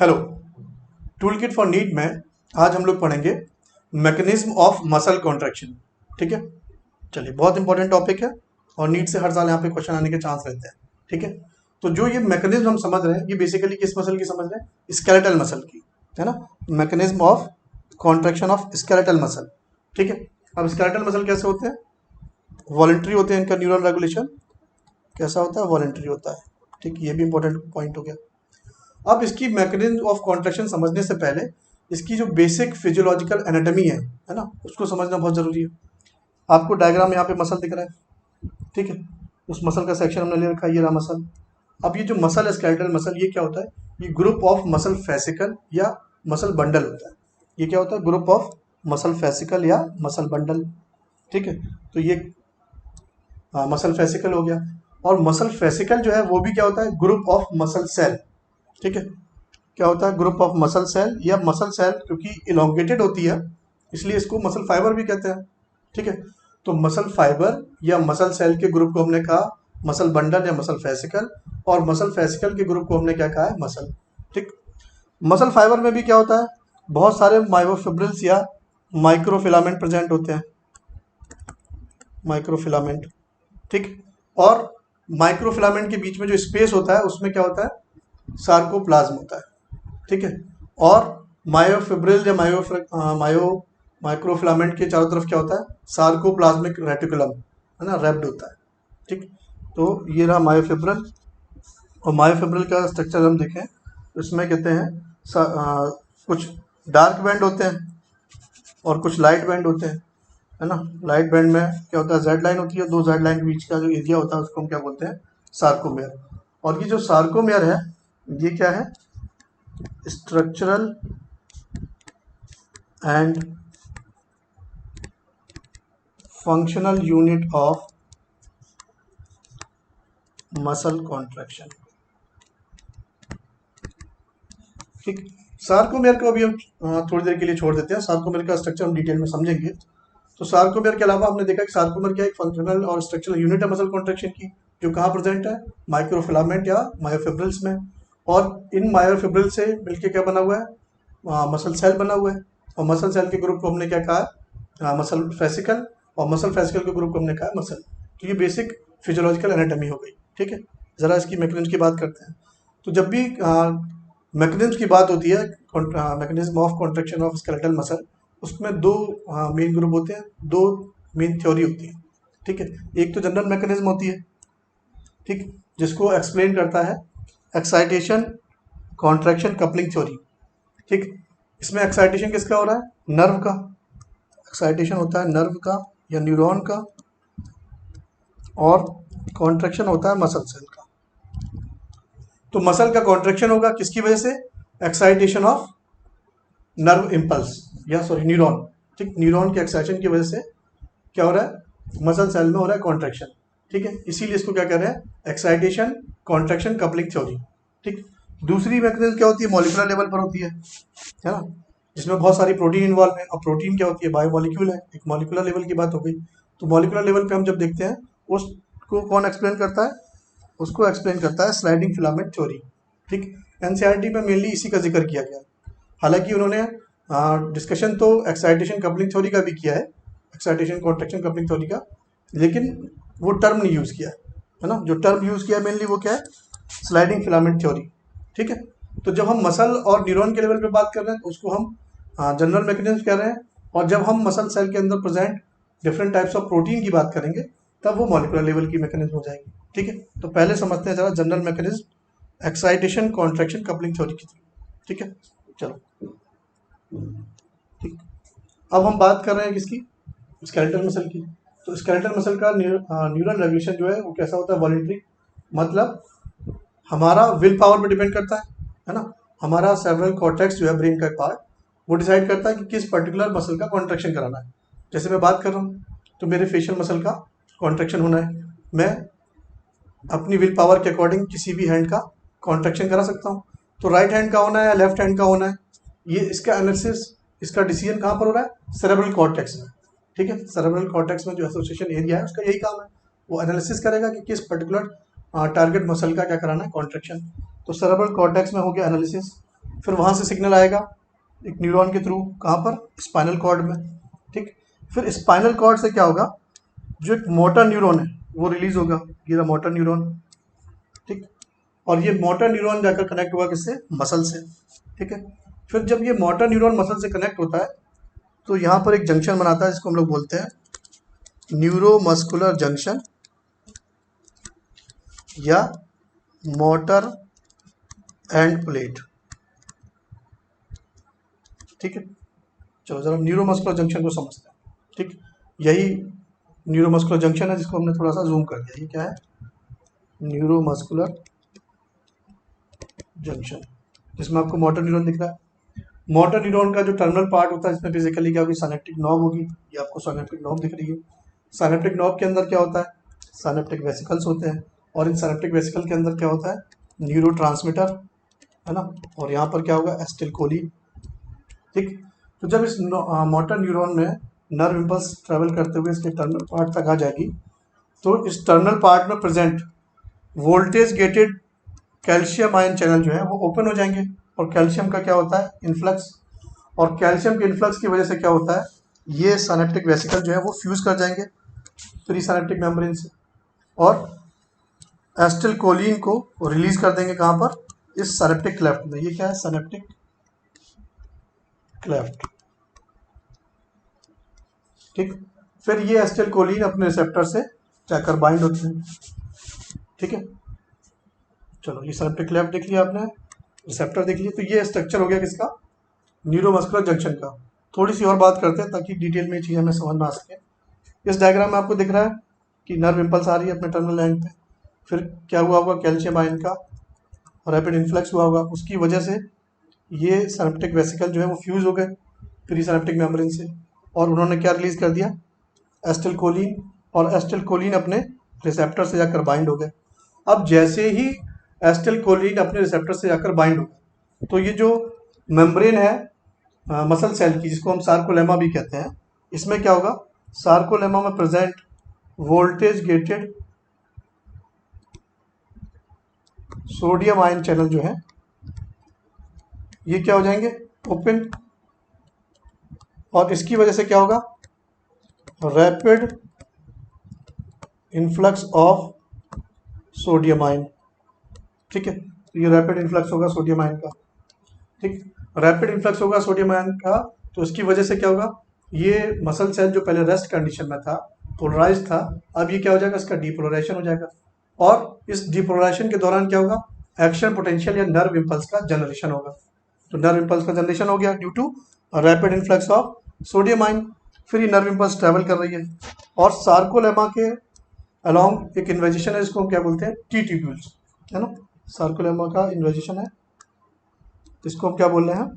Hello, tool kit for NEET में आज हम लोग पढ़ेंगे मैकेनिज्म ऑफ मसल कॉन्ट्रैक्शन। ठीक है, चलिए, बहुत इंपॉर्टेंट टॉपिक है और नीट से हर साल यहाँ पे क्वेश्चन आने के चांस रहते हैं। ठीक है, तो जो ये मैकेनिज्म हम समझ रहे हैं ये बेसिकली किस मसल की समझ रहे हैं? स्केलेटल मसल की, है ना। Mechanism of contraction of skeletal muscle. ठीक है, अब स्केलेटल मसल कैसे होते हैं? वॉलंटरी होते हैं, इनका न्यूरल रेगुलेशन कैसा होता है? वॉलंटरी होता है। ठीक, ये भी इंपॉर्टेंट पॉइंट हो गया। अब इसकी मैकेनिज्म ऑफ कॉन्ट्रैक्शन समझने से पहले इसकी जो बेसिक फिजियोलॉजिकल एनाटॉमी है ना, उसको समझना बहुत ज़रूरी है। आपको डायग्राम यहाँ पे मसल दिख रहा है, ठीक है, उस मसल का सेक्शन हमने ले रखा है, ये रहा मसल। अब ये जो मसल है स्केलेटल मसल, ये क्या होता है? ये ग्रुप ऑफ मसल फेसिकल या मसल बंडल होता है। ये क्या होता है? ग्रुप ऑफ मसल फेसिकल या मसल बंडल। ठीक है, तो ये मसल फेसिकल हो गया। और मसल फेसिकल जो है वो भी क्या होता है? Group of muscle cell. ठीक है, क्या होता है? ग्रुप ऑफ मसल सेल या मसल सेल, क्योंकि इलोंगेटेड होती है इसलिए इसको मसल फाइबर भी कहते हैं। ठीक है, तो मसल फाइबर या मसल सेल के ग्रुप को हमने कहा मसल बंडल या मसल फेसिकल, और मसल फेसिकल के ग्रुप को हमने क्या कहा है? मसल। ठीक, मसल फाइबर में भी क्या होता है? बहुत सारे मायोफिब्रिल्स या माइक्रोफिलामेंट प्रेजेंट होते हैं, माइक्रोफिलामेंट। ठीक, और माइक्रोफिलामेंट के बीच में जो स्पेस होता है उसमें क्या होता है? सार्कोप्लाज्म होता है। ठीक है, और मायोफिब्रिल या माइक्रोफिलामेंट के चारों तरफ क्या होता है? सार्कोप्लाज्मिक रेटिकुलम, है ना, रैप्ड होता है। ठीक, तो ये रहा मायोफिब्रिल। और मायोफिब्रिल का स्ट्रक्चर हम देखें तो इसमें कहते हैं कुछ डार्क बैंड होते हैं और कुछ लाइट बैंड होते हैं, है ना। लाइट बैंड में क्या होता है? जेड लाइन होती है, दो जेड लाइन के बीच का जो एरिया होता है उसको हम क्या बोलते हैं? सार्कोमेयर। और ये जो सार्कोमेयर है ये क्या है? Structural and functional unit of muscle contraction. ठीक, सार्कोमेयर को अभी हम थोड़ी देर के लिए छोड़ देते हैं, सार्कोमेयर का स्ट्रक्चर हम डिटेल में समझेंगे। तो सार्कोमेयर के अलावा हमने देखा कि सार्कोमेयर क्या एक फंक्शनल और स्ट्रक्चरल यूनिट है मसल कॉन्ट्रैक्शन की, जो कहाँ प्रेजेंट है? माइक्रोफिलामेंट या मायोफिब्रिल्स में। और इन मायोफिब्रिल से मिलके क्या बना हुआ है? मसल सेल बना हुआ है। और मसल सेल के ग्रुप को हमने क्या कहा? Muscle fascicle. और मसल फेसिकल के ग्रुप को हमने कहा मसल। तो ये बेसिक फिजियोलॉजिकल एनाटॉमी हो गई। ठीक है, ज़रा इसकी मैकेनिज्म की बात करते हैं। तो जब भी मैकेनिज्म की बात होती है, mechanism of contraction of skeletal muscle, उसमें दो मेन ग्रुप होते हैं, दो मेन थ्योरी होती है। ठीक है, एक तो जनरल मैकेनिज्म होती है, ठीक, जिसको एक्सप्लेन करता है एक्साइटेशन कॉन्ट्रैक्शन कपलिंग थ्योरी। ठीक, इसमें एक्साइटेशन किसका हो रहा है? नर्व का। एक्साइटेशन होता है नर्व का या न्यूरॉन का, और कॉन्ट्रैक्शन होता है मसल सेल का। तो मसल का कॉन्ट्रैक्शन होगा किसकी वजह से? एक्साइटेशन ऑफ नर्व इम्पल्स या सॉरी न्यूरॉन। ठीक, न्यूरॉन के एक्साइटेशन की वजह से क्या हो रहा है? मसल सेल में हो रहा है कॉन्ट्रैक्शन। ठीक है, इसीलिए इसको क्या कह रहे हैं? Excitation contraction coupling theory. ठीक, दूसरी मैकेनिज्म क्या होती है? मॉलिक्यूलर लेवल पर होती है ना, जिसमें बहुत सारी प्रोटीन इन्वॉल्व है। और प्रोटीन क्या होती है? बायोमोलिक्यूल है। एक मॉलिक्यूलर लेवल की बात हो गई। तो मॉलिक्यूलर लेवल पे हम जब देखते हैं उसको कौन एक्सप्लेन करता है? उसको एक्सप्लेन करता है स्लाइडिंग फिलामेंट थ्योरी। ठीक, एनसीईआरटी में मेनली इसी का जिक्र किया गया। हालांकि उन्होंने डिस्कशन तो एक्साइटेशन कपलिंग थ्योरी का भी किया है, एक्साइटेशन कॉन्ट्रैक्शन कपलिंग थ्योरी का, लेकिन वो टर्म नहीं यूज़ किया है ना। जो टर्म यूज़ किया मेनली वो क्या है? Sliding filament theory. ठीक है, तो जब हम मसल और न्यूरॉन के लेवल पे बात कर रहे हैं तो उसको हम जनरल मैकेनिज्म कह रहे हैं। और जब हम मसल सेल के अंदर present different types of protein की बात करेंगे तब वो मॉलिक्यूलर लेवल की मैकेनिज्म हो जाएगी। ठीक है, तो पहले समझते हैं जरा general mechanism excitation contraction coupling theory की। ठीक है, चलो। ठीक, अब हम बात कर रहे हैं किसकी? स्केलेटल मसल की। तो स्केलेटल मसल का न्यूरल रेगुलेशन जो है वो कैसा होता है? वॉलंटरी, मतलब हमारा विल पावर पे डिपेंड करता है ना। हमारा सेरेब्रल कॉर्टेक्स जो है ब्रेन का पार्ट, वो डिसाइड करता है कि किस पर्टिकुलर मसल का कॉन्ट्रैक्शन कराना है। जैसे मैं बात कर रहा हूँ तो मेरे फेशियल मसल का कॉन्ट्रैक्शन होना है, मैं अपनी विल पावर के अकॉर्डिंग किसी भी हैंड का कॉन्ट्रैक्शन करा सकता हूँ। तो राइट हैंड का होना है या लेफ्ट हैंड का होना है, ये इसका एनालिसिस, इसका डिसीजन कहाँ पर हो रहा है? सेरेब्रल कॉर्टेक्स में। ठीक है, सेरेब्रल कॉर्टेक्स में जो एसोसिएशन एरिया है उसका यही काम है, वो एनालिसिस करेगा कि किस पर्टिकुलर टारगेट मसल का क्या कराना है कॉन्ट्रैक्शन। तो सेरेब्रल कॉर्टेक्स में हो गया एनालिसिस। फिर वहाँ से सिग्नल आएगा एक न्यूरॉन के थ्रू, कहाँ पर, स्पाइनल कॉर्ड में। ठीक, फिर स्पाइनल कॉर्ड से क्या होगा, जो एक मोटर न्यूरॉन है वो रिलीज होगा, ये रहा मोटर न्यूरॉन। ठीक, और ये मोटर न्यूरॉन जाकर कनेक्ट हुआ किससे, मसल से। ठीक है, फिर जब ये मोटर न्यूरॉन मसल से कनेक्ट होता है तो यहाँ पर एक जंक्शन बनाता है जिसको हम लोग बोलते हैं न्यूरोमस्कुलर जंक्शन या मोटर एंड प्लेट। ठीक है, चलो जरा न्यूरोमस्कुलर जंक्शन को समझते हैं। ठीक, यही न्यूरोमस्कुलर जंक्शन है जिसको हमने थोड़ा सा जूम कर दिया। ये क्या है, न्यूरोमस्कुलर जंक्शन, जिसमें आपको मोटर न्यूरॉन दिख रहा है। मोटर न्यूरॉन का जो टर्मिनल पार्ट होता है इसमें बेसिकली क्या होगी, साइनेप्टिक नॉब होगी। ये आपको साइनेप्टिक नॉब दिख रही है। साइनेप्टिक नॉब के अंदर क्या होता है, साइनेप्टिक वेसिकल्स होते हैं, और इन साइनेप्टिक वेसिकल के अंदर क्या होता है, न्यूरोट्रांसमीटर, है ना। और यहाँ पर क्या होगा, एसिटिलकोलिन। ठीक, तो जब इस मोटर न्यूरॉन में नर्व इम्पल्स ट्रेवल करते हुए इसके टर्मिनल पार्ट तक आ जाएगी तो इस टर्मिनल पार्ट में present voltage gated calcium ion channel जो है वो ओपन हो जाएंगे, और कैल्शियम का क्या होता है, इन्फ्लक्स। और कैल्शियम के इन्फ्लक्स की वजह से क्या होता है, ये साइनेप्टिक वेसिकल जो है वो फ्यूज कर जाएंगे प्री साइनेप्टिक मेम्ब्रेन से, और एसिटिलकोलिन को रिलीज कर देंगे कहाँ पर, इस साइनेप्टिक क्लेफ्ट में। ये क्या है, साइनेप्टिक क्लेफ्ट। ठीक, फिर ये एसिटिलकोलिन अपने रिसेप्टर से जाकर बाइंड होते हैं। ठीक है, चलो ये साइनेप्टिक क्लेफ्ट देख लिया आपने, रिसेप्टर देख लिया, तो ये स्ट्रक्चर हो गया किसका, न्यूरोमस्कुलर जंक्शन का। थोड़ी सी और बात करते हैं ताकि डिटेल में ये चीज़ हमें समझ में आ सके। इस डायग्राम में आपको दिख रहा है कि नर्व इम्पल्स आ रही है अपने टर्मिनल एंड पे, फिर क्या हुआ होगा, कैल्शियम आयन का रैपिड इन्फ्लक्स हुआ होगा, उसकी वजह से ये साइनेप्टिक वेसिकल जो है वो फ्यूज हो गए प्री साइनेप्टिक मेम्ब्रेन से, और उन्होंने क्या रिलीज कर दिया, एसिटिलकोलिन, और एसिटिलकोलिन अपने रिसेप्टर से जाकर बाइंड हो गए। अब जैसे ही एसिटिलकोलिन अपने रिसेप्टर से जाकर बाइंड हो गए तो ये जो मेम्ब्रेन है मसल सेल की, जिसको हम सार्कोलेमा भी कहते हैं, इसमें क्या होगा, सार्कोलेमा में present voltage gated sodium ion channel जो है ये क्या हो जाएंगे, ओपन, और इसकी वजह से क्या होगा, rapid influx of sodium ion. ठीक है, ये रैपिड इन्फ्लक्स होगा सोडियम आयन का। ठीक, रैपिड इन्फ्लक्स होगा सोडियम आयन का, तो इसकी वजह से क्या होगा, ये मसल सेल जो पहले रेस्ट कंडीशन में था, पोलराइज था, अब ये क्या हो जाएगा, इसका डीपोलराइजेशन हो जाएगा, और इस डीपोलराइजेशन के दौरान क्या होगा, एक्शन पोटेंशियल या नर्व इम्पल्स का जनरेशन होगा। तो नर्व इम्पल्स का जनरेशन हो गया due to rapid influx of sodium ion. फिर ये नर्व इम्पल्स ट्रेवल कर रही है, और सार्कोलेमा के अलॉन्ग एक इन्वेजिशन है जिसको हम क्या बोलते हैं, टी ट्यूब्यूल्स, है ना। सार्कोलेमा का इन्वेजिशन है, इसको हम क्या बोल रहे हैं,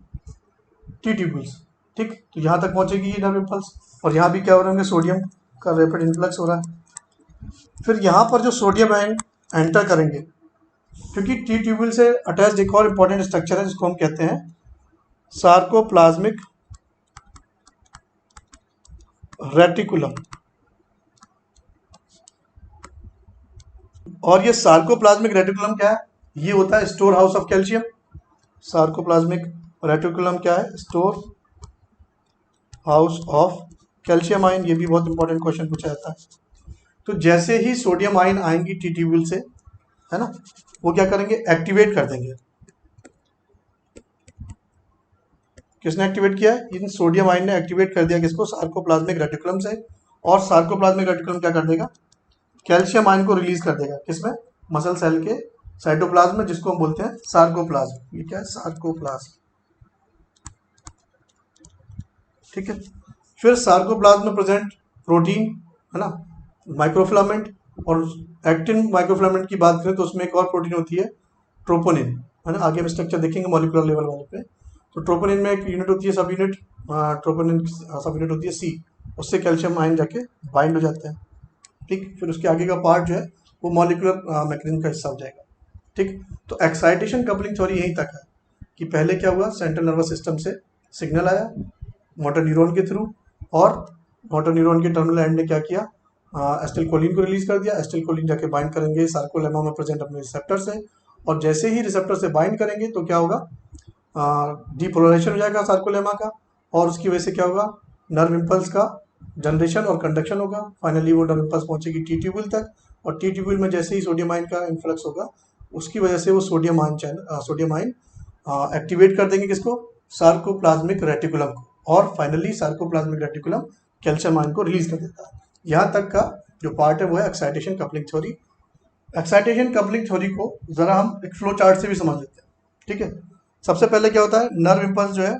टी ट्यूब्यूल्स। ठीक, तो यहाँ तक पहुँचेगी ये नर्व इम्पल्स, और यहाँ भी क्या हो रहे होंगे, सोडियम का रैपिड इन्फ्लक्स हो रहा है। फिर यहाँ पर जो सोडियम आयन एंटर करेंगे, क्योंकि टी ट्यूब्यूल से अटैच्ड एक और इम्पॉर्टेंट स्ट्रक्चर है जिसको हम कहते हैं सार्कोप्लाज्मिक रेटिकुलम, और ये सार्कोप्लाज्मिक रेटिकुलम क्या है, ये होता है store house of calcium. Sarcoplasmic reticulum क्या है, store house of calcium ion. ये भी बहुत इंपॉर्टेंट क्वेश्चन पूछा जाता है। तो जैसे ही सोडियम आयन आएंगी टी ट्यूब्यूल से, है ना, वो क्या करेंगे, एक्टिवेट कर देंगे। किसने एक्टिवेट किया, इन सोडियम आयन ने एक्टिवेट कर दिया किसको, सार्कोप्लाज्मिक रेटिकुलम से, और सार्कोप्लाज्मिक रेटिकुलम क्या कर देगा, कैल्शियम आयन को रिलीज कर देगा किसमें, मसल सेल के साइटोप्लाज्म में, जिसको हम बोलते हैं सार्कोप्लाज्म। ये क्या है, सार्कोप्लाज्म। ठीक है, फिर सार्कोप्लाज्म में प्रेजेंट प्रोटीन, है ना, माइक्रोफिलामेंट, और एक्टिन माइक्रोफिलामेंट की बात करें तो उसमें एक और प्रोटीन होती है ट्रोपोनिन, है ना। आगे हम स्ट्रक्चर देखेंगे मॉलिक्यूलर लेवल वाले पे। तो ट्रोपोनिन में एक यूनिट होती है, सब यूनिट, ट्रोपोनिन सब यूनिट होती है सी, उससे कैल्शियम आयन जाके बाइंड हो जाते हैं। ठीक, फिर उसके आगे का पार्ट जो है वो मॉलिक्यूलर मैकेनिज्म का हिस्सा हो जाएगा। ठीक, तो एक्साइटेशन कपलिंग थ्योरी यहीं तक है कि पहले क्या हुआ, सेंट्रल नर्वस सिस्टम से सिग्नल आया मोटर न्यूरॉन के थ्रू, और मोटर न्यूरॉन के टर्मिनल एंड ने क्या किया, एसिटिलकोलिन को रिलीज कर दिया। एसिटिलकोलिन जाके बाइंड करेंगे सार्कोलेमा में प्रेजेंट अपने रिसेप्टर से, और जैसे ही रिसेप्टर से बाइंड करेंगे तो क्या होगा, डीपोलराइजेशन हो जाएगा सार्कोलेमा का, और उसकी वजह से क्या होगा, नर्व इम्पल्स का जनरेशन और कंडक्शन होगा। फाइनली वो नर्व इम्पल्स पहुंचेगी टी ट्यूब्यूल तक, और टी ट्यूब्यूल में जैसे ही सोडियम आयन का इन्फ्लक्स होगा उसकी वजह से वो सोडियम आयन एक्टिवेट कर देंगे किसको, सार्कोप्लाज्मिक रेटिकुलम को, और finally sarcoplasmic reticulum calcium ion को रिलीज कर देता है। यहाँ तक का जो पार्ट है वो है excitation coupling theory. Excitation coupling theory को जरा हम एक फ्लो चार्ट से भी समझ लेते हैं, ठीक है। सबसे पहले क्या होता है, नर्व इम्पल्स जो है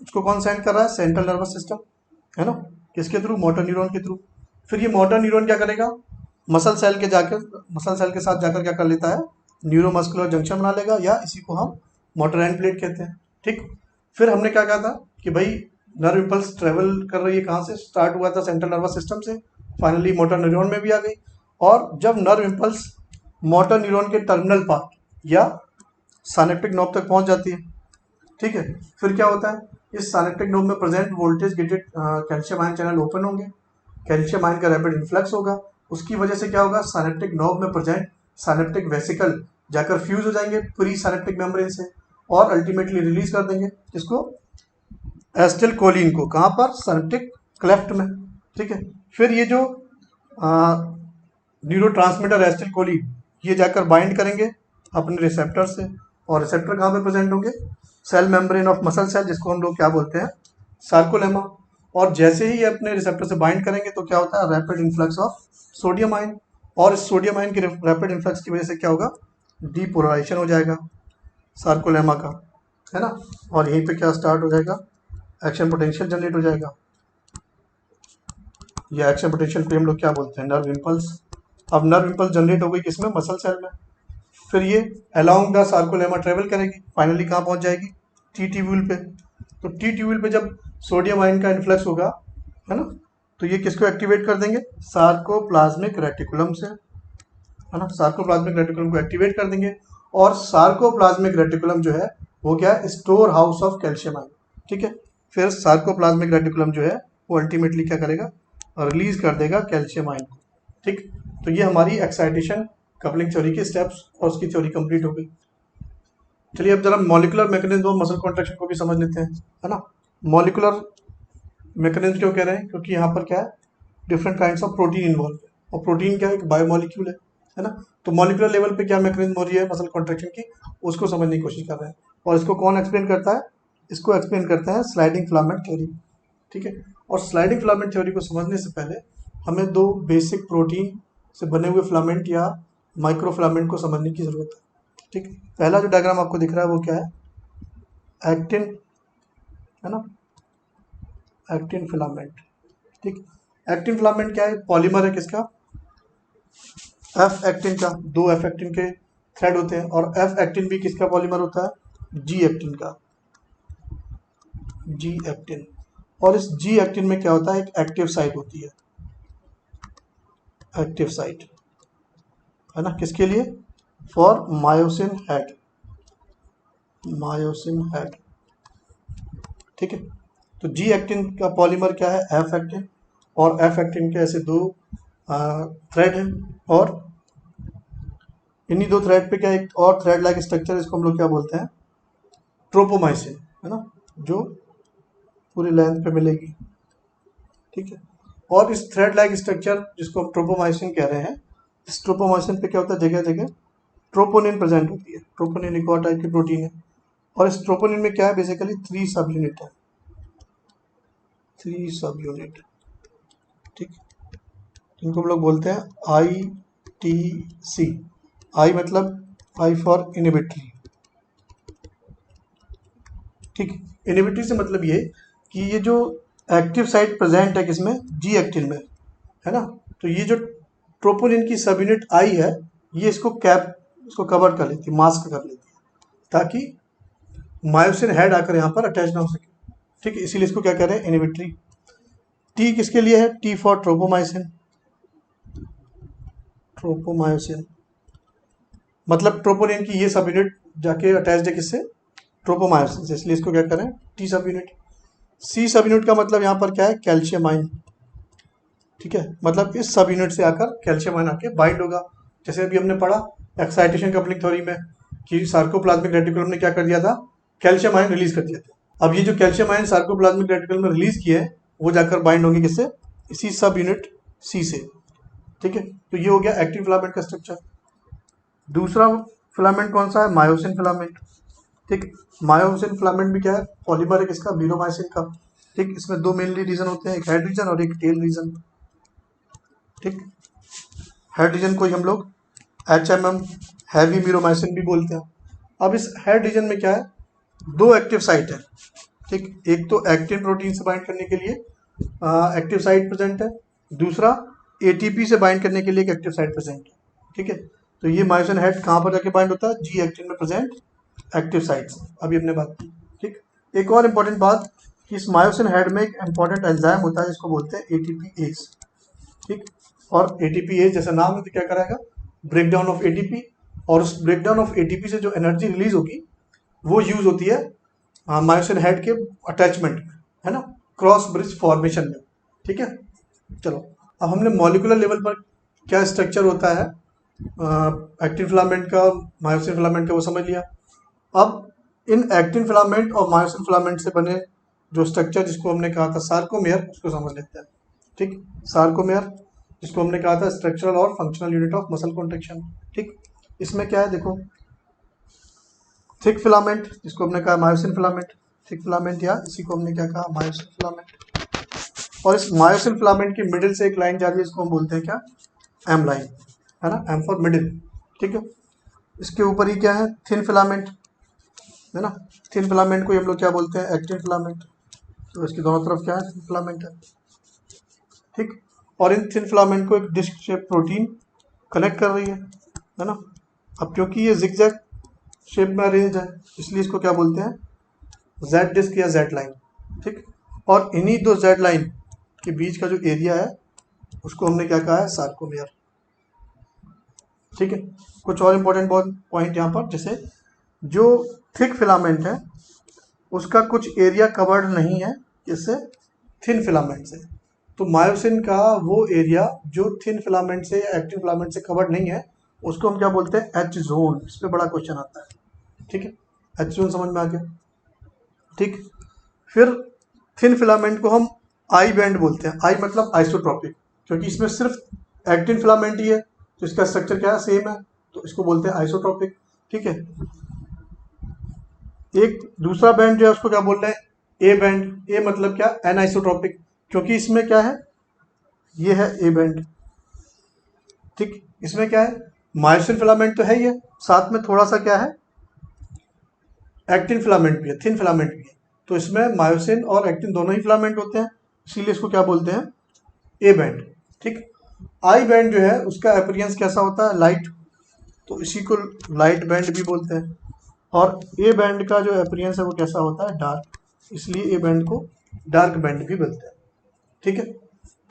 उसको कौन सेंड कर रहा है, सेंट्रल नर्वस सिस्टम, है ना, किसके थ्रू, मोटर न्यूरॉन के थ्रू। फिर ये मोटर न्यूरॉन क्या करेगा, मसल सेल के साथ जाकर क्या कर लेता है, न्यूरोमस्कुलर जंक्शन बना लेगा, या इसी को हम मोटर एंड प्लेट कहते हैं, ठीक। फिर हमने क्या कहा था कि भाई नर्व इम्पल्स ट्रेवल कर रही है कहाँ से, स्टार्ट हुआ था सेंट्रल नर्वस सिस्टम से, फाइनली मोटर न्यूरॉन में भी आ गई, और जब नर्व इम्पल्स मोटर न्यूरॉन के टर्मिनल पार्ट या साइनेप्टिक नोब तक पहुंच जाती है, ठीक है, फिर क्या होता है, इस साइनेप्टिक नोब में present voltage gated calcium ion channel open होंगे, कैल्शियम आयन का रैपिड इन्फ्लक्स होगा, उसकी वजह से क्या होगा, साइनेप्टिक नोब में प्रेजेंट साइनेप्टिक वेसिकल जाकर फ्यूज हो जाएंगे प्री साइनेप्टिक मेम्ब्रेन से, और अल्टीमेटली रिलीज कर देंगे किसको, एस्टिल कोलिन को, कहाँ पर, साइनेप्टिक क्लेफ्ट में, ठीक है। फिर ये जो न्यूरो ट्रांसमीटर एस्टिल कोलिन ये जाकर बाइंड करेंगे अपने रिसेप्टर से, और रिसेप्टर कहाँ पे प्रेजेंट होंगे, cell membrane of muscle cell, जिसको हम लोग क्या बोलते हैं, सार्कोलेमा। और जैसे ही ये अपने रिसेप्टर से बाइंड करेंगे तो क्या होता है, rapid influx of sodium ion, और इस सोडियम आयन के रैपिड इन्फ्लक्स की वजह से क्या होगा, डीपोलराइजेशन हो जाएगा सार्कोलेमा का, है ना, और यहीं पे क्या स्टार्ट हो जाएगा, एक्शन पोटेंशियल जनरेट हो जाएगा। ये एक्शन पोटेंशियल पे हम लोग क्या बोलते हैं, नर्व इम्पल्स। अब नर्व इम्पल्स जनरेट हो गई किसमें, मसल सेल में, फिर ये अलोंग द सार्कोलेमा ट्रेवल करेगी, फाइनली कहाँ पहुंच जाएगी, टी ट्यूब्यूल पे। तो टी ट्यूब्यूल पे जब सोडियम आयन का इन्फ्लक्स होगा, है ना, तो ये किसको एक्टिवेट कर देंगे, सार्कोप्लाज्मिक रेटिकुलम से, है ना, सार्कोप्लाज्मिक रेटिकुलम को एक्टिवेट कर देंगे, और सार्कोप्लाज्मिक रेटिकुलम जो है वो क्या है, store house of calcium ion, ठीक है। फिर सार्कोप्लाज्मिक रेटिकुलम जो है वो अल्टीमेटली क्या करेगा, रिलीज कर देगा कैल्शियम आयन को, ठीक। तो ये हमारी एक्साइटेशन कपलिंग थ्योरी के स्टेप्स और उसकी थ्योरी कंप्लीट हो गई। चलिए अब जरा molecular mechanism of muscle contraction को भी समझ लेते हैं, है ना। मॉलिकुलर मैकेनिज्म क्यों कह रहे हैं, क्योंकि यहाँ पर क्या है, different kinds of protein involve है, और प्रोटीन क्या है, एक बायोमॉलिक्यूल है ना। तो मॉलिकुलर लेवल पे क्या मैकेनिज्म हो रही है मसल कॉन्ट्रैक्शन की, उसको समझने की कोशिश कर रहे हैं, और इसको कौन एक्सप्लेन करता है, इसको एक्सप्लेन करता है स्लाइडिंग फिलामेंट थ्योरी, ठीक है। और स्लाइडिंग फिलामेंट थ्योरी को समझने से पहले हमें दो बेसिक प्रोटीन से बने हुए फिलामेंट या माइक्रो फिलामेंट को समझने की जरूरत है, ठीक। पहला जो डायग्राम आपको दिख रहा है वो क्या है, एक्टिन, है ना, एक्टिन फिलामेंट, ठीक। एक्टिन फिलामेंट क्या है, पॉलीमर है किसका, एफ एक्टिन का, दो एफ एक्टिन के थ्रेड होते हैं, और एफ एक्टिन भी किसका पॉलीमर होता है, जी एक्टिन का, जी एक्टिन। और इस जी एक्टिन में क्या होता है, एक एक्टिव साइट होती है, एक्टिव साइट, है ना, किसके लिए, for myosin head, myosin head, ठीक है। तो जी एक्टिन का पॉलीमर क्या है, एफ एक्टिन, और एफ एक्टिन के ऐसे दो थ्रेड हैं, और इन्हीं दो थ्रेड पे क्या एक और थ्रेड लाइक स्ट्रक्चर, इसको हम लोग क्या बोलते हैं, ट्रोपोमाइसिन, है ना, जो पूरी लेंथ पे मिलेगी, ठीक है। और इस थ्रेड लाइक स्ट्रक्चर जिसको हम ट्रोपोमाइसिन कह रहे हैं, इस ट्रोपोमाइसिन पे क्या होता है, जगह जगह ट्रोपोनिन प्रेजेंट होती है, ट्रोपोनिन एक और टाइप की प्रोटीन है, और इस ट्रोपोनिन में क्या है, बेसिकली 3 सब यूनिट है, 3 सब यूनिट, ठीक, इनको हम लोग बोलते हैं आई टी सी। आई मतलब आई फॉर इनिबिटरी, ठीक। इनिबिटरी से मतलब ये कि ये जो एक्टिव साइट प्रेजेंट है किसमें, जी एक्टिन में, है ना, तो ये जो ट्रोपोनिन की सब यूनिट आई है, ये इसको कवर कर लेती है, मास्क कर लेती है, ताकि मायोसिन हेड आकर यहाँ पर अटैच ना हो सके, ठीक है, इसीलिए इसको क्या कह रहे हैं, इनिबिटरी। टी किसके लिए है, टी फॉर ट्रोपोमाइसिन, ट्रोपोमायोसिन मतलब ट्रोपोनिन की ये सब यूनिट जाके अटैच्ड है किससे, ट्रोपोमायोसिन से, इसलिए इसको क्या करें, टी सब यूनिट। सी सब यूनिट का मतलब यहाँ पर क्या है, कैल्शियम आयन, ठीक है, मतलब इस सब यूनिट से आकर कैल्शियम आयन आके बाइंड होगा। जैसे अभी हमने पढ़ा एक्साइटेशन कपलिंग थ्योरी में कि सार्कोप्लाज्मिक रेटिकुलम ने क्या कर दिया था, कैल्शियम आयन रिलीज कर दिए थे। अब ये जो कैल्शियम आयन सार्कोप्लाज्मिक रेटिकल में रिलीज किए हैं वो जाकर बाइंड होंगे किससे, इसी सब यूनिट सी से, ठीक है। तो ये हो गया एक्टिन फिलामेंट का स्ट्रक्चर। दूसरा फिलामेंट कौन सा है, मायोसिन फिलामेंट, ठीक। मायोसिन फिलामेंट भी क्या है, पॉलीमर है किसका, मीरोमाइसिन का, ठीक। इसमें दो मेनली रीजन होते हैं, एक हेड रीजन और एक टेल रीजन, ठीक। हेड रीजन को ही हम लोग HMM हैवी मीरोमाइसिन भी बोलते हैं। अब इस हेड रीजन में क्या है, दो एक्टिव साइट है, ठीक। एक तो एक्टिन प्रोटीन से बाइंड करने के लिए एक्टिव साइट प्रेजेंट है, दूसरा ATP से बाइंड करने के लिए एक एक्टिव साइट प्रेजेंट है, ठीक है। तो ये मायोसिन हेड कहाँ पर जाके बाइंड होता है, जी एक्टिन में प्रेजेंट एक्टिव साइट्स, अभी हमने बात की, ठीक। एक और इम्पोर्टेंट बात कि इस मायोसिन हेड में एक इम्पोर्टेंट एंजाइम होता है जिसको बोलते हैं ATPase, ठीक। और ATPase जैसा नाम है तो क्या कराएगा, ब्रेक डाउन ऑफ ATP, और उस ब्रेक डाउन ऑफ ATP से जो एनर्जी रिलीज होगी वो यूज होती है मायोसिन हेड के अटैचमेंट में, है ना, क्रॉस ब्रिज फॉर्मेशन में, ठीक है। चलो अब हमने मॉलिकुलर लेवल पर क्या स्ट्रक्चर होता है एक्टिन फिलामेंट का, मायोसिन फिलामेंट का, वो समझ लिया। अब इन एक्टिन फिलामेंट और मायोसिन फिलामेंट से बने जो स्ट्रक्चर जिसको हमने कहा था सार्कोमेयर, उसको समझ लेते हैं, ठीक। सार्कोमेयर जिसको हमने कहा था स्ट्रक्चरल और functional unit of muscle contraction, ठीक। इसमें क्या है देखो, थिक फिलामेंट जिसको हमने कहा मायोसिन फिलामेंट, थिक फिलामेंट, या इसी को हमने क्या कहा, मायोसिन फिलामेंट। और इस मायोसिन फिलामेंट की मिडिल से एक लाइन जा रही है, इसको हम बोलते हैं क्या, एम लाइन, है ना, एम फॉर मिडिल, ठीक है। इसके ऊपर ही क्या है, थिन फिलामेंट, है ना, थिन फिलामेंट को हम लोग क्या बोलते हैं, एक्टिन फिलामेंट। तो इसकी दोनों तरफ क्या है, थिन फिलामेंट है, ठीक। और इन थिन फिलामेंट को एक डिस्क शेप प्रोटीन कनेक्ट कर रही है ना। अब क्योंकि ये जिगजैग शेप में अरेंज है इसलिए इसको क्या बोलते हैं, जेड डिस्क या जेड लाइन, ठीक। और इन्हीं दो जेड लाइन के बीच का जो एरिया है उसको हमने क्या कहा है, सार्कोमेयर, ठीक है। कुछ और इम्पोर्टेंट पॉइंट यहाँ पर, जैसे जो थिक फिलामेंट है उसका कुछ एरिया कवर्ड नहीं है इससे, थिन फिलामेंट से। तो मायोसिन का वो एरिया जो थिन फिलामेंट से या एक्टिव फिलामेंट से कवर्ड नहीं है उसको हम क्या बोलते हैं, एच जोन। इस पर बड़ा क्वेश्चन आता है, ठीक है। एच जोन समझ में आ गया, ठीक। फिर थिन फिलामेंट को हम आई बैंड बोलते हैं, आई मतलब आइसोट्रॉपिक, क्योंकि इसमें सिर्फ एक्टिन फिलामेंट ही है तो इसका स्ट्रक्चर क्या है, सेम है, तो इसको बोलते हैं आइसोट्रॉपिक, ठीक है। एक दूसरा बैंड जो है उसको क्या बोल रहे हैं, ए बैंड। ए मतलब क्या, एनाइसोट्रॉपिक, क्योंकि इसमें क्या है, ये है ए बैंड, ठीक। इसमें क्या है, मायोसिन फिलामेंट तो है ही है, साथ में थोड़ा सा क्या है, एक्टिन फिलामेंट भी है, थिन फिलामेंट भी है। तो इसमें मायोसिन और एक्टिन दोनों ही फिलामेंट होते हैं, इसीलिए इसको क्या बोलते हैं, ए बैंड, ठीक। आई बैंड जो है उसका अपीयरेंस कैसा होता है, लाइट, तो इसी को लाइट बैंड भी बोलते हैं। और ए बैंड का जो अपीयरेंस है वो कैसा होता है, डार्क, इसलिए ए बैंड को डार्क बैंड भी बोलते हैं, ठीक है।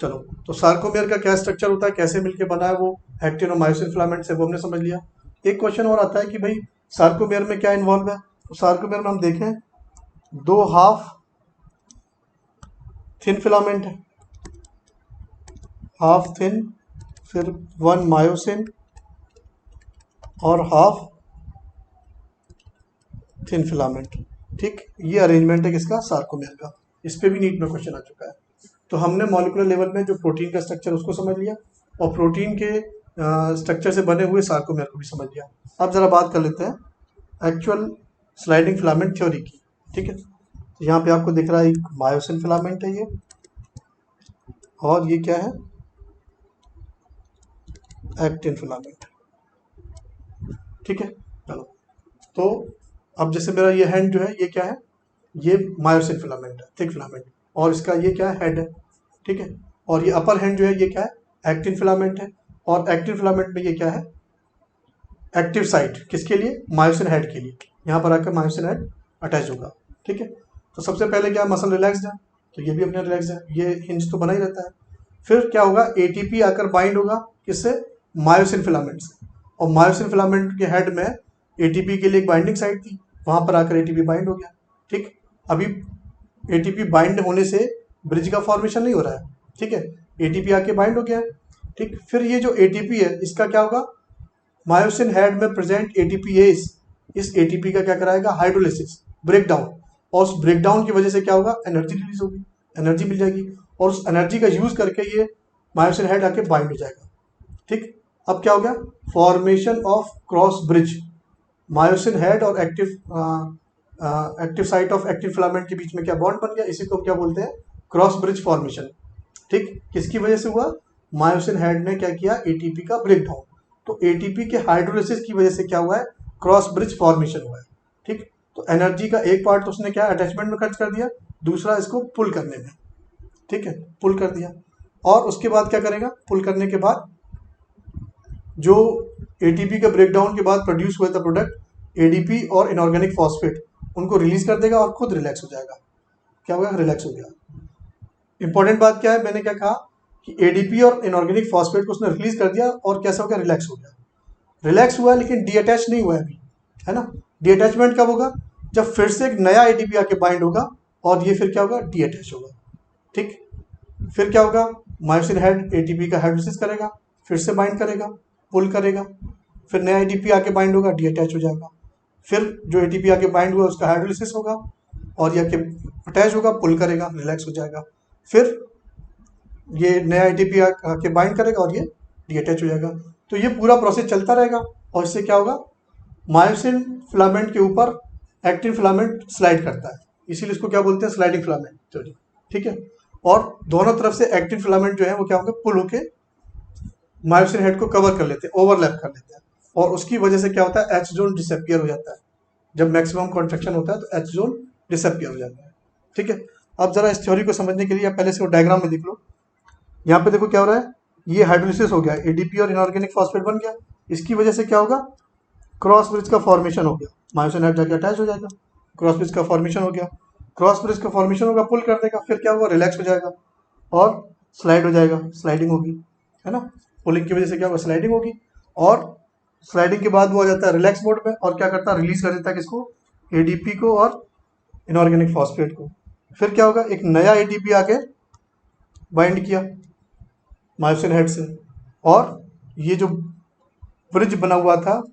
चलो, तो सार्कोमेयर का क्या स्ट्रक्चर होता है, कैसे मिलके बना है वो एक्टिन और मायोसिन फिलामेंट से, वो हमने समझ लिया। एक क्वेश्चन और आता है कि भाई सार्कोमेयर में क्या इन्वॉल्व है, तो सार्कोमेयर में हम देखें दो हाफ थिन फिलामेंट है, हाफ थिन, फिर वन मायोसिन और हाफ थिन फिलामेंट, ठीक। ये अरेंजमेंट है किसका, सार्कोमेयर का। इस पे भी नीट में क्वेश्चन आ चुका है। तो हमने मॉलिक्यूलर लेवल में जो प्रोटीन का स्ट्रक्चर उसको समझ लिया और प्रोटीन के स्ट्रक्चर से बने हुए सार्कोमेयर को भी समझ लिया। अब जरा बात कर लेते हैं एक्चुअल स्लाइडिंग फिलामेंट थ्योरी की, ठीक है। तो यहाँ पे आपको दिख रहा है एक मायोसिन फिलामेंट है ये, और ये क्या है, एक्टिन फिलामेंट, ठीक है। चलो, तो अब जैसे मेरा ये हैंड जो है ये क्या है, ये मायोसिन फिलामेंट है, थिक फिलामेंट, और इसका ये क्या है, हेड है, ठीक है। और ये अपर हैंड जो है ये क्या है, एक्टिन फिलामेंट है, और एक्टिन फिलामेंट में ये क्या है, एक्टिव साइट, किसके लिए, मायोसिन हेड के लिए। यहाँ पर आकर मायोसिन हेड अटैच होगा, ठीक है। तो सबसे पहले क्या, मसल रिलैक्सड है, तो ये भी अपने रिलैक्सड है, ये हिंज तो बना ही रहता है। फिर क्या होगा, ATP आकर बाइंड होगा किससे, मायोसिन फिलामेंट से, और मायोसिन फिलामेंट के हेड में ATP के लिए एक बाइंडिंग साइट थी, वहां पर आकर ATP बाइंड हो गया, ठीक। अभी ATP बाइंड होने से ब्रिज का फॉर्मेशन नहीं हो रहा है, ठीक है, ATP आके बाइंड हो गया है, ठीक। फिर ये जो ATP है इसका क्या होगा, मायोसिन हेड में प्रेजेंट ATPase, इस ATP का क्या कराएगा, हाइड्रोलिसिस, ब्रेक डाउन, और उस ब्रेक डाउन की वजह से क्या होगा, एनर्जी रिलीज होगी, एनर्जी मिल जाएगी, और उस एनर्जी का यूज करके ये मायोसिन हेड आके बाइंड हो जाएगा। ठीक, अब क्या हो गया, formation of cross bridge, myosin head और active site of active filament के बीच में क्या बॉन्ड बन गया, इसी को क्या बोलते हैं, क्रॉस ब्रिज फॉर्मेशन। ठीक, किसकी वजह से हुआ, मायोसिन हेड ने क्या किया, एटीपी का ब्रेक डाउन, तो एटीपी के हाइड्रोलिसिस की वजह से क्या हुआ है, क्रॉस ब्रिज फॉर्मेशन हुआ है। ठीक, तो एनर्जी का एक पार्ट तो उसने क्या अटैचमेंट में खर्च कर दिया, दूसरा इसको पुल करने में, ठीक है, पुल कर दिया, और उसके बाद क्या करेगा, पुल करने के बाद जो एटीपी के ब्रेकडाउन के बाद प्रोड्यूस हुआ था प्रोडक्ट एडीपी और इनऑर्गेनिक फॉस्फेट, उनको रिलीज कर देगा और खुद रिलैक्स हो जाएगा। क्या होगा, रिलैक्स हो गया। इंपॉर्टेंट बात क्या है, मैंने क्या कहा कि एडीपी और इनऑर्गेनिक फॉस्फेट को उसने रिलीज कर दिया और कैसा हो गया, रिलैक्स हो गया। रिलैक्स हुआ लेकिन डीअटैच नहीं हुआ है अभी, है ना। डीअटैचमेंट कब होगा, जब फिर से एक नया एटीपी आके बाइंड होगा और ये फिर क्या होगा, डीअटैच होगा। ठीक, फिर क्या होगा, मायोसिन हेड एटीपी का हाइड्रोलिसिस करेगा, फिर से बाइंड करेगा, पुल करेगा, फिर नया एटीपी आके बाइंड होगा, डीअटैच हो जाएगा, फिर जो एटीपी आके बाइंड हुआ उसका हाइड्रोलिसिस होगा और ये आके अटैच होगा, पुल करेगा, रिलैक्स हो जाएगा, फिर ये नया एटीपी आके बाइंड करेगा और ये डीअटैच हो जाएगा। तो ये पूरा प्रोसेस चलता रहेगा और इससे क्या होगा, मायोसिन फिलामेंट के ऊपर एक्टिन फिलामेंट स्लाइड करता है, इसीलिए इसको क्या बोलते हैं, स्लाइडिंग फिलामेंट थ्योरी। ठीक है, और दोनों तरफ से एक्टिन फिलामेंट जो है वो क्या होंगे, पुल होके मायोसिन हेड को कवर कर लेते हैं, ओवरलैप कर लेते हैं, और उसकी वजह से क्या होता है, एच जोन डिसअपियर हो जाता है। जब मैक्सिमम कॉन्ट्रैक्शन होता है तो एच जोन डिसअपियर हो जाता है। ठीक है, अब जरा इस थ्योरी को समझने के लिए आप पहले से वो डायग्राम में देख लो। यहाँ पे देखो क्या हो रहा है, ये हाइड्रोलिसिस हो गया, एडीपी और इनऑर्गेनिक फॉस्फेट बन गया, इसकी वजह से क्या होगा, क्रॉस ब्रिज का फॉर्मेशन हो गया, मायोसिन हेड जाके अटैच हो जाएगा, क्रॉस ब्रिज का फॉर्मेशन हो गया, क्रॉस ब्रिज का फॉर्मेशन होगा, पुल कर देगा, फिर क्या होगा, रिलैक्स हो जाएगा और स्लाइड हो जाएगा, स्लाइडिंग होगी, है ना। पुलिंग की वजह से क्या होगा, स्लाइडिंग होगी, और स्लाइडिंग के बाद वो आ जाता है रिलैक्स मोड में और क्या करता है, रिलीज कर देता है किसको, एडीपी को और इनऑर्गेनिक फॉस्फेट को। फिर क्या होगा, एक नया एडीपी आके बाइंड किया मायोसिन हेड से, और ये जो ब्रिज बना हुआ था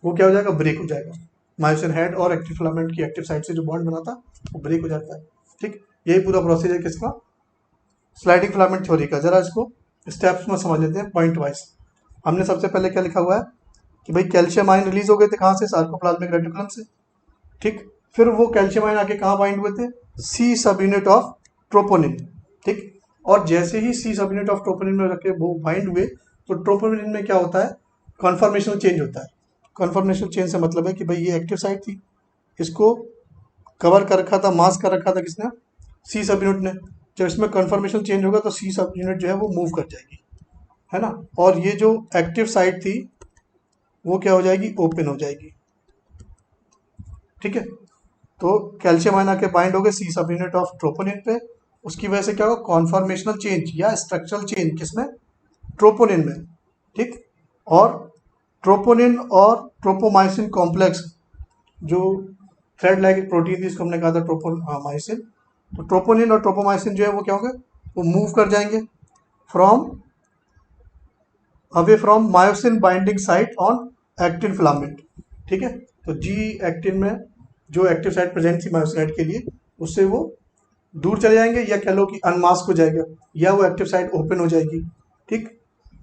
वो क्या हो जाएगा, ब्रेक हो जाएगा। मायोसिन हेड और एक्टिव फिलामेंट की एक्टिव साइड से जो बॉन्ड बना था वो ब्रेक हो जाता है। ठीक, यही पूरा प्रोसीजर है किसका, स्लाइडिंग फिलामेंट थ्योरी का। जरा इसको स्टेप्स में समझ लेते हैं पॉइंट वाइज। हमने सबसे पहले क्या लिखा हुआ है कि भाई कैल्शियम आयन रिलीज हो गए थे कहाँ से, सार्कोप्लाज्मिक रेटिकुलम से। ठीक, फिर वो कैल्शियम आयन आके कहाँ बाइंड हुए थे, सी सब यूनिट ऑफ ट्रोपोनिन। ठीक, और जैसे ही सी सब यूनिट ऑफ ट्रोपोनिन में रखे वो बाइंड हुए तो ट्रोपोनिन में क्या होता है, कॉन्फॉर्मेशनल चेंज होता है। कॉन्फॉर्मेशनल चेंज से मतलब है कि भाई ये एक्टिव साइट थी, इसको कवर कर रखा था, मास्क कर रखा था किसने, सी सब यूनिट ने। जब इसमें कन्फर्मेशन चेंज होगा तो सी सब यूनिट जो है वो मूव कर जाएगी, है ना, और ये जो एक्टिव साइट थी वो क्या हो जाएगी, ओपन हो जाएगी। ठीक है, तो कैल्शियम आयन आके बाइंड हो गए सी सब यूनिट ऑफ ट्रोपोनिन पे, उसकी वजह से क्या होगा, कॉन्फॉर्मेशनल चेंज या स्ट्रक्चरल चेंज किसमें, ट्रोपोनिन में। ठीक, और ट्रोपोनिन और ट्रोपोमाइसिन कॉम्प्लेक्स जो थ्रेड लाइक प्रोटीन थी इसको हमने कहा था ट्रोपोमाइसिन। तो ट्रोपोनिन और ट्रोपोमाइसिन जो है वो क्या होंगे, वो मूव कर जाएंगे from away from myosin binding site on actin filament. ठीक है, तो जी एक्टिन में जो एक्टिव साइट प्रेजेंट थी मायोसिन हेड के लिए उससे वो दूर चले जाएंगे, या कह लो कि अनमास्क हो जाएगा, या वो एक्टिव साइट ओपन हो जाएगी। ठीक,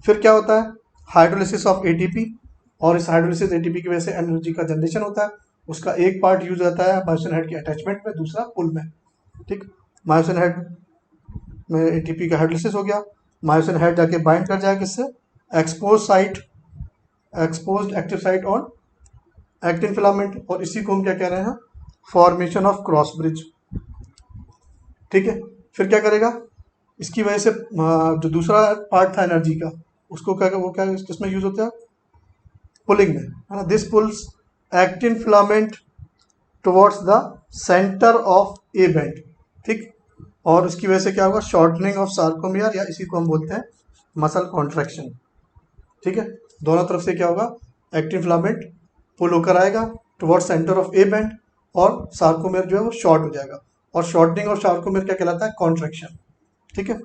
फिर क्या होता है, हाइड्रोलिसिस ऑफ एटीपी, और इस हाइड्रोलिसिस एटीपी की वजह से एनर्जी का जनरेशन होता है। उसका एक पार्ट यूज होता है मायोसिन हेड के अटैचमेंट में, दूसरा पुल में। ठीक, मायोसिन हेड में एटीपी का हाइड्रोलिसिस हो गया, मायोसिन हेड जाके बाइंड कर जाएगा किससे, expose site, exposed active site on actin filament, और इसी को हम क्या कह रहे हैं, फॉर्मेशन ऑफ क्रॉस ब्रिज। ठीक है, फिर क्या करेगा, इसकी वजह से जो दूसरा पार्ट था एनर्जी का उसको क्या, वो क्या किसमें यूज होता है, पुलिंग में, है ना। This pulls actin filament towards the centre of A band. ठीक, और उसकी वजह से क्या होगा, शॉर्टनिंग ऑफ सार्कोमियर, या इसी को हम बोलते हैं मसल कॉन्ट्रैक्शन। ठीक है, दोनों तरफ से क्या होगा, एक्टिन फिलामेंट पुल होकर आएगा toward centre of A band, और सार्कोमियर जो है वो शॉर्ट हो जाएगा, और शॉर्टनिंग ऑफ सार्कोमियर क्या कहलाता है, कॉन्ट्रैक्शन। ठीक है,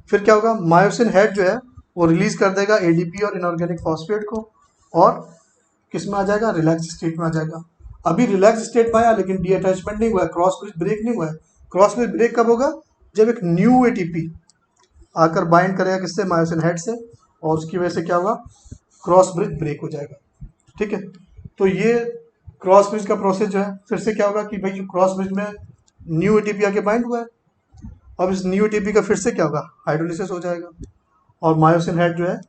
फिर क्या होगा, मायोसिन हेड जो है वो रिलीज कर देगा एडीपी और इनऑर्गेनिक फॉस्फेट को, और किस में आ जाएगा, रिलैक्स स्टेट में आ जाएगा, अभी रिलैक्स स्टेट में आया लेकिन डी अटैचमेंट नहीं हुआ है, क्रॉस ब्रिज ब्रेक नहीं हुआ है। क्रॉस ब्रिज ब्रेक कब होगा? जब एक न्यू एटीपी आकर बाइंड करेगा किससे? मायोसिन हेड से, और उसकी वजह से क्या होगा? क्रॉस ब्रिज ब्रेक हो जाएगा। ठीक है, तो ये क्रॉस ब्रिज का प्रोसेस जो है, फिर से क्या होगा कि भाई जो क्रॉस ब्रिज में न्यू एटीपी आके बाइंड हुआ है, अब इस न्यू एटीपी का फिर से क्या होगा? हाइड्रोलिसिस हो जाएगा, और मायोसिन हेड जो है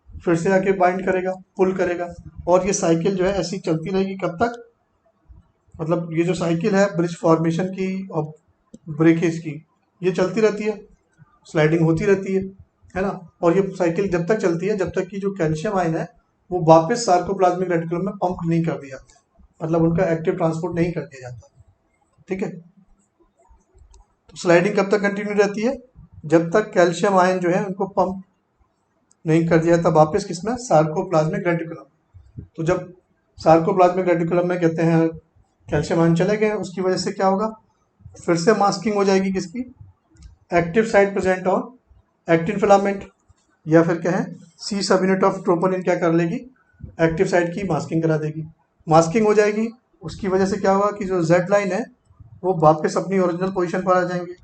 फिर से आके बाइंड करेगा, पुल करेगा, और ये साइकिल जो है ऐसी चलती रहेगी कब तक? मतलब ये जो साइकिल है ब्रिज फॉर्मेशन की और ब्रेकेज की, ये चलती रहती है, स्लाइडिंग होती रहती है ना। और ये साइकिल जब तक चलती है जब तक कि जो कैल्शियम आयन है वो वापस सार्कोप्लाज्मिक रेटिकुलम में पंप नहीं कर दिया जाता, मतलब उनका एक्टिव ट्रांसपोर्ट नहीं कर दिया जाता। ठीक है, तो स्लाइडिंग कब तक कंटिन्यू रहती है? जब तक कैल्शियम आयन जो है उनको पंप नहीं कर दिया जाता वापस किसमें? Sarcoplasmic reticulum. तो जब सार्कोप्लाज्मिक रेटिकुलम में कहते हैं कैल्शियम आयन चले गए, उसकी वजह से क्या होगा? फिर से मास्किंग हो जाएगी किसकी? Active site present on actin filament, या फिर क्या है, सी सब यूनिट ऑफ ट्रोपोनिन क्या कर लेगी? एक्टिव साइट की मास्किंग करा देगी। मास्किंग हो जाएगी, उसकी वजह से क्या होगा कि जो जेड लाइन है वो वापस अपनी ओरिजिनल पोजीशन पर आ जाएंगे,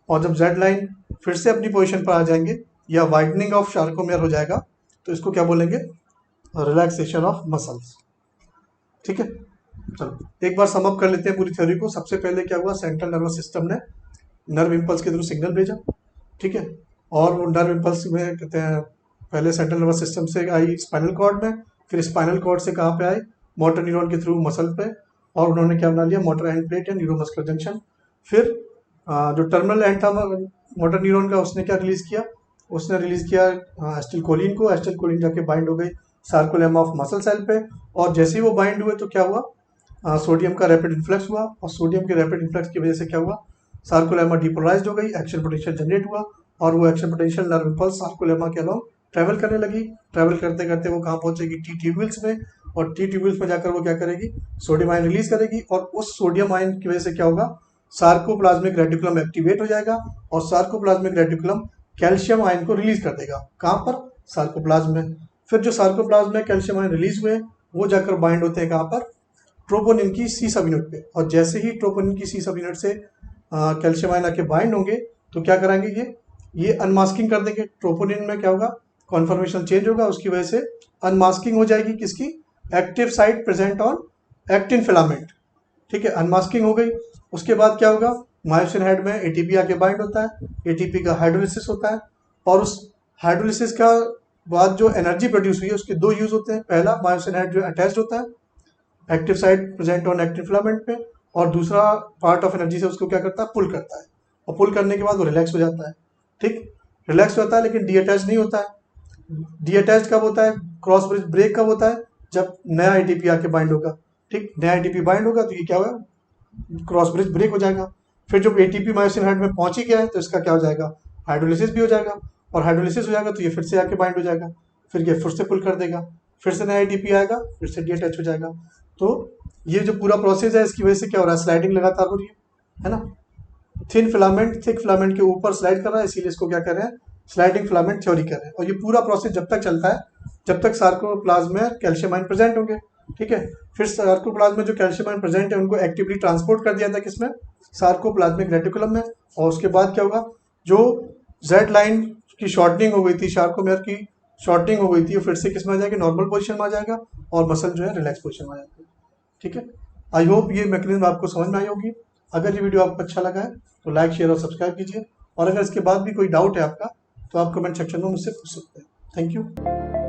और जब जेड लाइन फिर से अपनी पोजीशन पर आ जाएंगे या वाइडनिंग ऑफ शार्कोमियर हो जाएगा, तो इसको क्या बोलेंगे? Relaxation of muscles. ठीक है, चलो एक बार समअप कर लेते हैं पूरी थ्योरी को। सबसे पहले क्या हुआ? सेंट्रल नर्वस सिस्टम ने नर्व इम्पल्स के थ्रू सिग्नल भेजा। ठीक है, और वो नर्व इम्पल्स में कहते हैं पहले सेंट्रल नर्वस सिस्टम से आई स्पाइनल कॉर्ड में, फिर स्पाइनल कॉर्ड से कहाँ पे आई? मोटर न्यूरॉन के थ्रू मसल पे, और उन्होंने क्या बना लिया? मोटर एंड प्लेट या न्यूरोमस्कुलर जंक्शन। फिर जो टर्मिनल एंड था मोटर न्यूरॉन का, उसने क्या रिलीज किया? उसने रिलीज किया एसिटिलकोलिन को। एसिटिलकोलिन जाके बाइंड हो गई सार्कोलेमा ऑफ मसल सेल पे, और जैसे ही वो बाइंड हुए तो क्या हुआ? सोडियम का रैपिड इन्फ्लक्स हुआ, और सोडियम के रैपिड इन्फ्लक्स की वजह से क्या हुआ? सार्कोलेमा डिपोलराइज्ड हो गई, एक्शन पोटेंशियल जनरेट हुआ, और वो action potential nerve impulse sarcolemma के अलावा ट्रैवल करने लगी। ट्रैवल करते करते वो कहाँ पहुंचेगी? टी ट्यूब्यूल्स में, और टी ट्यूब्यूल्स में जाकर वो क्या करेगी? सोडियम आयन रिलीज करेगी, और उस सोडियम आयन की वजह से क्या होगा? सार्कोप्लाज्मिक रेटिकुलम एक्टिवेट हो जाएगा, और सार्कोप्लाज्मिक रेटिकुलम कैल्शियम आयन को रिलीज कर देगा। कहाँ पर? सार्कोप्लाज्म में। फिर जो सार्कोप्लाज्म में कैल्शियम आयन रिलीज हुए वो जाकर बाइंड होते हैं कहाँ पर? ट्रोपोनिन की सी सब यूनिट पे, और जैसे ही ट्रोपोनिन की सी सब यूनिट से कैल्शियम आयन आके बाइंड होंगे तो क्या कराएंगे? ये अनमास्किंग कर देंगे। ट्रोपोनिन में क्या होगा? कॉन्फर्मेशन चेंज होगा, उसकी वजह से अनमास्किंग हो जाएगी किसकी? Active site present on actin filament. ठीक है, अनमास्किंग हो गई। उसके बाद क्या होगा? मायोसिन हेड में एटीपी आके बाइंड होता है, एटीपी का हाइड्रोलिसिस होता है, और उस हाइड्रोलिसिस का बाद जो एनर्जी प्रोड्यूस हुई है उसके दो यूज होते हैं। पहला, मायोसिन हेड जो अटैच्ड होता है active site present on actin filament पे, और दूसरा पार्ट ऑफ एनर्जी से उसको क्या करता है? पुल करता है, और पुल करने के बाद वो रिलैक्स हो जाता है। ठीक, रिलैक्स होता है लेकिन डी अटैच नहीं होता है। डी अटैच कब होता है? क्रॉस ब्रिज ब्रेक कब होता है? जब नया एटीपी आके बाइंड होगा। ठीक, नया एटीपी बाइंड होगा तो ये क्या होगा? क्रॉस ब्रिज ब्रेक हो जाएगा। फिर जब एटीपी मायोसिन हेड में पहुंच ही गया है तो इसका क्या हो जाएगा? हाइड्रोलिसिस भी हो जाएगा, और हाइड्रोलिसिस हो जाएगा तो ये फिर से आके बाइंड हो जाएगा, फिर ये फिर से पुल कर देगा, फिर से नया एटीपी आएगा, फिर से डी अटैच हो जाएगा। तो ये जो पूरा प्रोसेस है इसकी वजह से क्या हो रहा है? स्लाइडिंग लगातार हो रही है ना। थिन फिलामेंट थिक फिलामेंट के ऊपर स्लाइड कर रहा है, इसीलिए इसको क्या कर रहे हैं? स्लाइडिंग फिलामेंट थ्योरी कर रहे हैं। और ये पूरा प्रोसेस जब तक चलता है जब तक सार्कोप्लाज्म में कैल्शियम आयन प्रेजेंट होंगे। ठीक है, फिर सार्कोप्लाज्म में जो कैल्शियम आयन प्रेजेंट है उनको एक्टिवली ट्रांसपोर्ट कर दिया था किसमें? सार्कोप्लाज्मिक रेटिकुलम में। और उसके बाद क्या होगा? जो जेड लाइन की शॉर्टनिंग हो गई थी, शार्कोमेयर की शॉर्टनिंग हो गई थी, फिर से किस में आ जाएगी? नॉर्मल पोजिशन में आ जाएगा, और मसल जो है रिलैक्स पोजिशन में आ जाएगा। ठीक है, आई होप ये मैकेनिज्म आपको समझ में आई होगी। अगर ये वीडियो आपको अच्छा लगा है तो लाइक, शेयर और सब्सक्राइब कीजिए, और अगर इसके बाद भी कोई डाउट है आपका तो आप कमेंट सेक्शन में मुझसे पूछ सकते हैं। Thank you.